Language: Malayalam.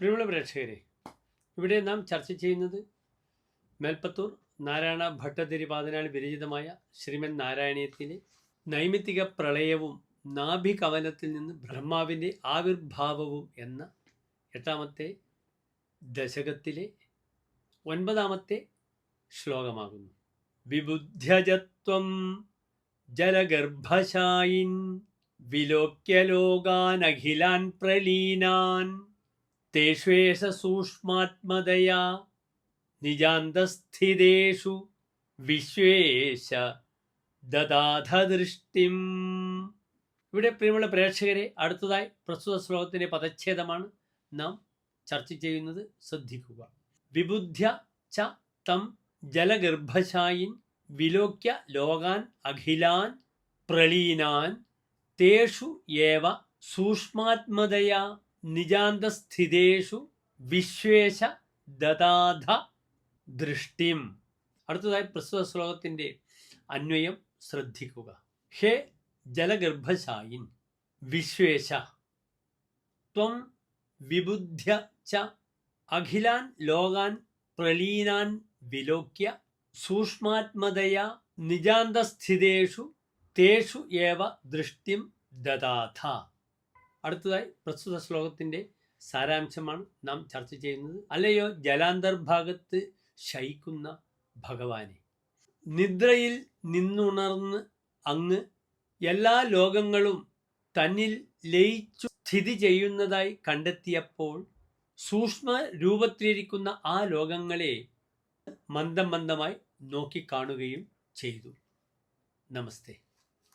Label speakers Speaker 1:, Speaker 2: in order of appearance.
Speaker 1: പ്രിയമുള്ള പ്രേക്ഷകരെ, ഇവിടെ നാം ചർച്ച ചെയ്യുന്നത് മേൽപ്പത്തൂർ നാരായണ ഭട്ടതിരിപാദനാൽ വിരചിതമായ ശ്രീമൻ നാരായണീയത്തിലെ നൈമിത്തിക പ്രളയവും നാഭികവനത്തിൽ നിന്ന് ബ്രഹ്മാവിൻ്റെ ആവിർഭാവവും എന്ന 8ാമത്തെ ദശകത്തിലെ 9ാമത്തെ ശ്ലോകമാകുന്നു. വിബുദ്ധ്യജത്വം ജലഗർഭശായിൻ വിലോക്യലോകാനഖിലാൻ പ്രലീനാൻ തേഷ്വേഷ സൂക്ഷ്മാത്മതയാ നിജാന്തസ്ഥിതേഷു വിശ്വേശ ദദാധ ദൃഷ്ടിം. ഇവിടെ പ്രിയമുള്ള പ്രേക്ഷകരെ, അടുത്തതായി പ്രസ്തുത ശ്ലോകത്തിൻ്റെ പദച്ഛേദമാണ് നാം ചർച്ച ചെയ്യുന്നത്. ശ്രദ്ധിക്കുക. വിബുദ്ധ്യ ച തം ജലഗർഭശായിൻ വിലോക്യ ലോകാൻ അഖിലാൻ പ്രളീനാൻ തേഷു ഏവ സൂക്ഷ്മാത്മതയാ നിജാന്തസ്ഥിതേഷു വിശ്വേശ ദദാധ ദൃഷ്ടിം. അടുത്തതായി പ്രസ്തുത ശ്ലോകത്തിൻ്റെ അന്വയം ശ്രദ്ധിക്കുക. ഹേ ജലഗർഭശായിൻ വിശ്വേശ ത്വം വിബുദ്ധ്യ ച അഖിലാൻ ലോകാൻ പ്രലീനാൻ വിലോക്യ സൂക്ഷ്മാത്മതയാ നിജാന്തസ്ഥിതേഷു തേഷു ഏവ ദൃഷ്ടിം ദദാധ. അടുത്തതായി പ്രസ്തുത ശ്ലോകത്തിൻ്റെ സാരാംശമാണ് നാം ചർച്ച ചെയ്യുന്നത്. അല്ലയോ ജലാന്തർഭാഗത്ത് ശയിക്കുന്ന ഭഗവാനെ, നിദ്രയിൽ നിന്നുണർന്ന് അങ്ങ് എല്ലാ ലോകങ്ങളും തന്നിൽ ലയിച്ചു സ്ഥിതി ചെയ്യുന്നതായി കണ്ടെത്തിയപ്പോൾ സൂക്ഷ്മ രൂപത്തിലിരിക്കുന്ന ആ ലോകങ്ങളെ മന്ദം മന്ദമായി നോക്കിക്കാണുകയും ചെയ്തു. നമസ്തേ.